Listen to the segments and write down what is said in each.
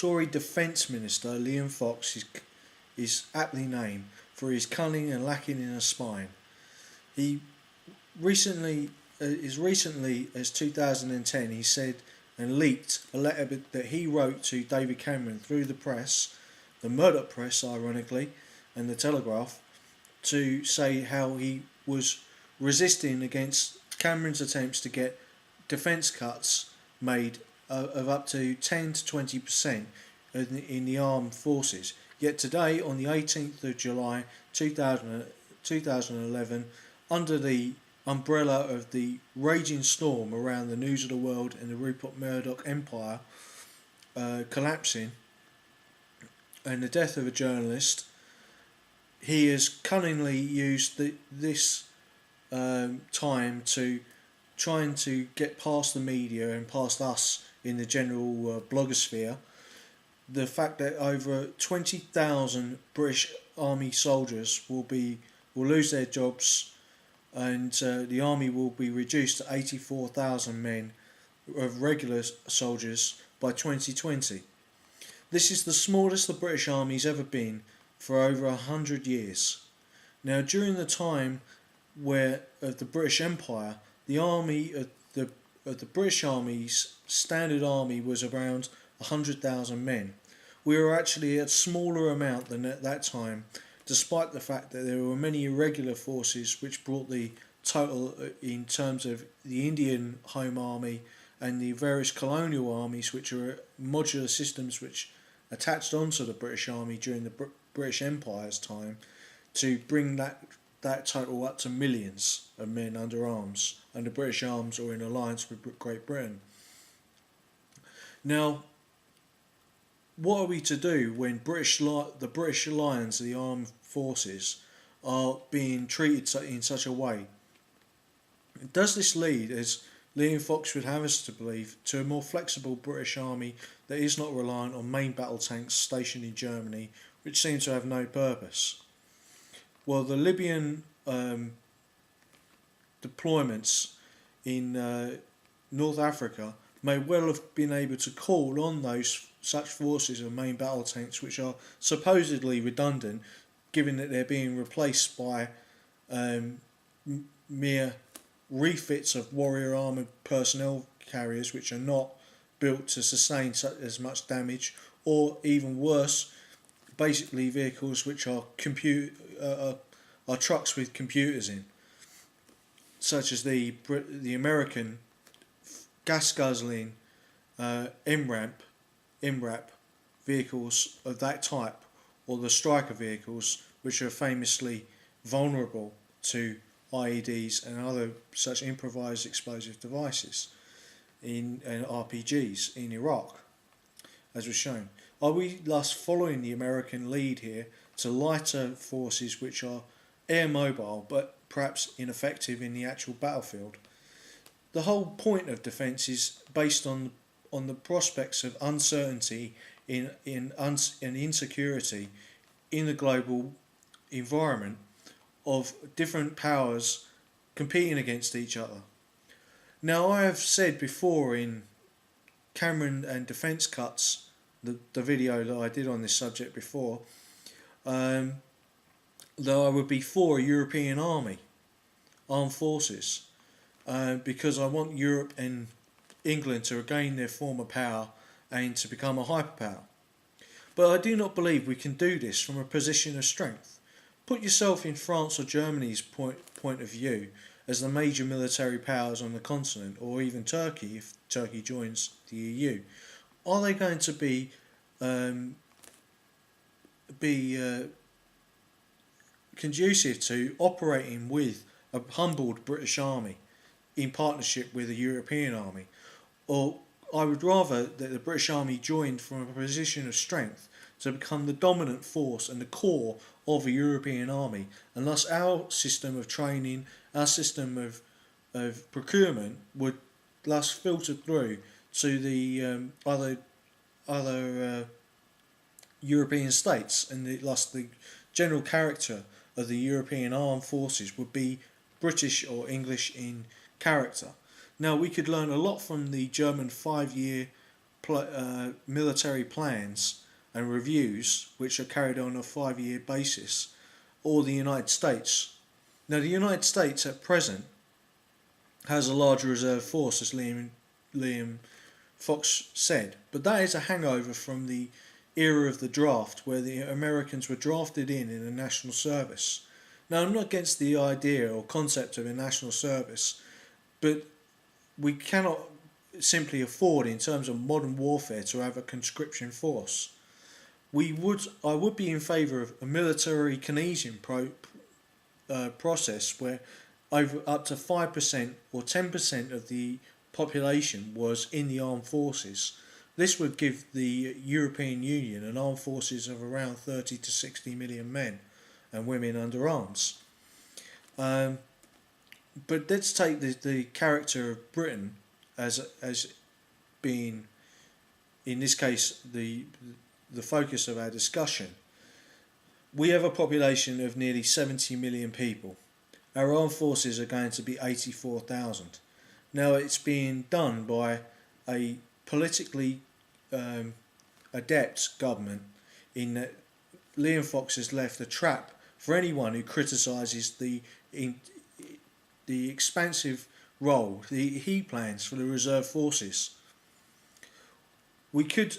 Tory Defence Minister Liam Fox is aptly named for his cunning and lacking in a spine. He recently, as recently as 2010, he said and leaked a letter that he wrote to David Cameron through the press, the Murdoch press, ironically, and the Telegraph, to say how he was resisting against Cameron's attempts to get defence cuts made of up to 10 to 20% in the armed forces. Yet today, on the 18th of July 2011, under the umbrella of the raging storm around the news of the world and the Rupert Murdoch empire collapsing and the death of a journalist, he has cunningly used this time to trying to get past the media and past us in the general blogosphere the fact that over 20,000 British Army soldiers will lose their jobs, and the army will be reduced to 84,000 men of regular soldiers by 2020. This is the smallest the British Army's ever been for over 100 years. Now, during the time of the British Empire, the army of the British Army's standard army was around 100,000 men. We were actually a smaller amount than at that time, despite the fact that there were many irregular forces which brought the total in terms of the Indian Home Army and the various colonial armies, which are modular systems which attached onto the British Army during the British Empire's time, to bring that total up to millions of men under arms, under British arms or in alliance with Great Britain. Now, what are we to do when the British Lions, the armed forces, are being treated in such a way? Does this lead, as Liam Fox would have us to believe, to a more flexible British Army that is not reliant on main battle tanks stationed in Germany, which seem to have no purpose? Well, the Libyan deployments in North Africa may well have been able to call on such forces of main battle tanks which are supposedly redundant, given that they're being replaced by mere refits of warrior armoured personnel carriers which are not built to sustain as much damage, or even worse, basically vehicles which are trucks with computers in, such as the American gas guzzling MRAP vehicles of that type, or the Striker vehicles, which are famously vulnerable to IEDs and other such improvised explosive devices and RPGs in Iraq, as was shown. Are we thus following the American lead here to lighter forces which are air mobile but perhaps ineffective in the actual battlefield? The whole point of defence is based on the prospects of uncertainty and insecurity in the global environment of different powers competing against each other. Now, I have said before in Cameron and Defence Cuts, the video that I did on this subject before, that I would be for a European army, armed forces, because I want Europe and England to regain their former power and to become a hyperpower. But I do not believe we can do this from a position of strength. Put yourself in France or Germany's point of view as the major military powers on the continent, or even Turkey if Turkey joins the EU. Are they going to be conducive to operating with a humbled British army in partnership with a European army? Or I would rather that the British Army joined from a position of strength to become the dominant force and the core of a European army, and thus our system of training, our system of procurement would thus filter through to the other European states, and thus the general character of the European armed forces would be British or English in character. Now, we could learn a lot from the German 5-year military plans and reviews, which are carried on a 5-year basis, or the United States. Now, the United States at present has a large reserve force, as Liam Fox said, but that is a hangover from the era of the draft, where the Americans were drafted in a national service. Now, I'm not against the idea or concept of a national service, but we cannot simply afford, in terms of modern warfare, to have a conscription force. I would be in favour of a military Keynesian process where over up to 5% or 10% of the population was in the armed forces. This would give the European Union an armed forces of around 30 to 60 million men and women under arms. But let's take the character of Britain as being, in this case, the focus of our discussion. We have a population of nearly 70 million people. Our armed forces are going to be 84,000. Now, it's being done by a politically adept government, in that Liam Fox has left a trap for anyone who criticises the expansive role he plans for the reserve forces. We could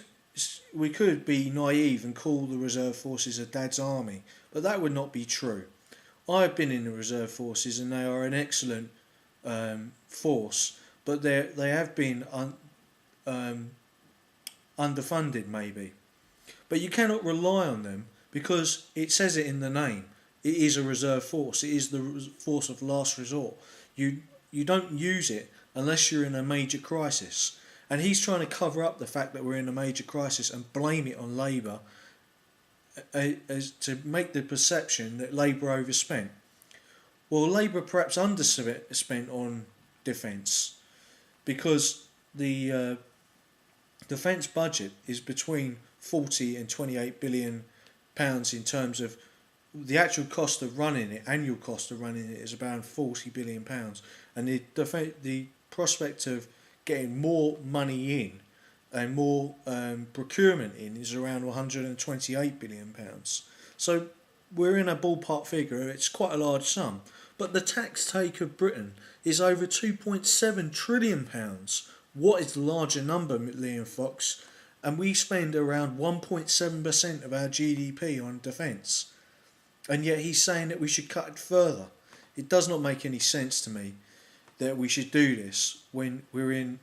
be naive and call the reserve forces a dad's army, but that would not be true. I have been in the reserve forces and they are an excellent force, but they have been underfunded maybe. But you cannot rely on them because it says it in the name. It is a reserve force. It is the force of last resort. You don't use it unless you're in a major crisis. And he's trying to cover up the fact that we're in a major crisis and blame it on Labour, as to make the perception that Labour overspent. Well, Labour perhaps underspent on defence, because the defence budget is between 40 and 28 billion pounds in terms of the actual cost of running it. Annual cost of running it is around 40 billion pounds, and the prospect of getting more money in and more procurement in is around 128 billion pounds. So we're in a ballpark figure. It's quite a large sum, but the tax take of Britain is over 2.7 trillion pounds. What is the larger number, Liam Fox? And we spend around 1.7% of our GDP on defence, and yet he's saying that we should cut it further. It does not make any sense to me that we should do this when we're in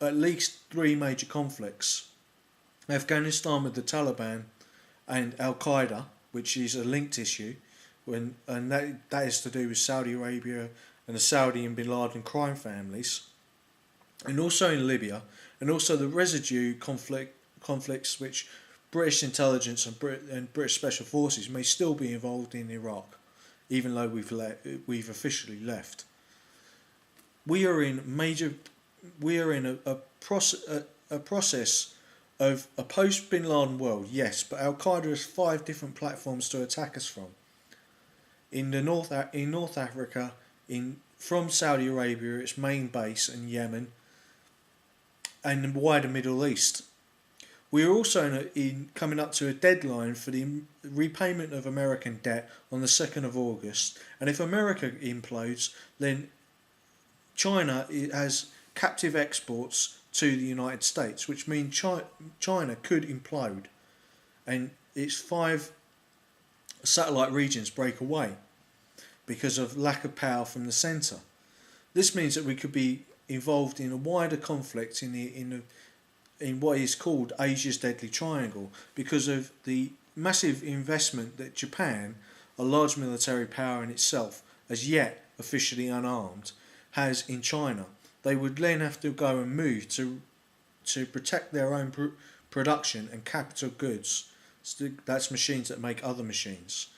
at least 3 major conflicts: Afghanistan with the Taliban and Al Qaeda, which is a linked issue, and that is to do with Saudi Arabia and the Saudi and Bin Laden crime families, and also in Libya, and also the residue conflicts which British intelligence and British special forces may still be involved in Iraq, even though we've officially left. We are in a process of a post-Bin Laden world, yes, but Al Qaeda has 5 different platforms to attack us from. In North Africa, from Saudi Arabia, its main base, and Yemen, and the wider Middle East. We are also coming up to a deadline for the repayment of American debt on the 2nd of August, and if America implodes, then China has captive exports to the United States, which means China could implode and its 5 satellite regions break away because of lack of power from the centre. This means that we could be involved in a wider conflict in what is called Asia's Deadly Triangle, because of the massive investment that Japan, a large military power in itself, as yet officially unarmed, has in China. They would then have to go and move to protect their own production and capital goods. So that's machines that make other machines.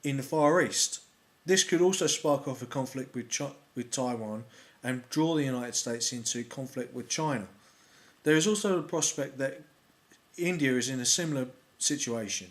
In the Far East, this could also spark off a conflict with Taiwan and draw the United States into conflict with China. There is also the prospect that India is in a similar situation.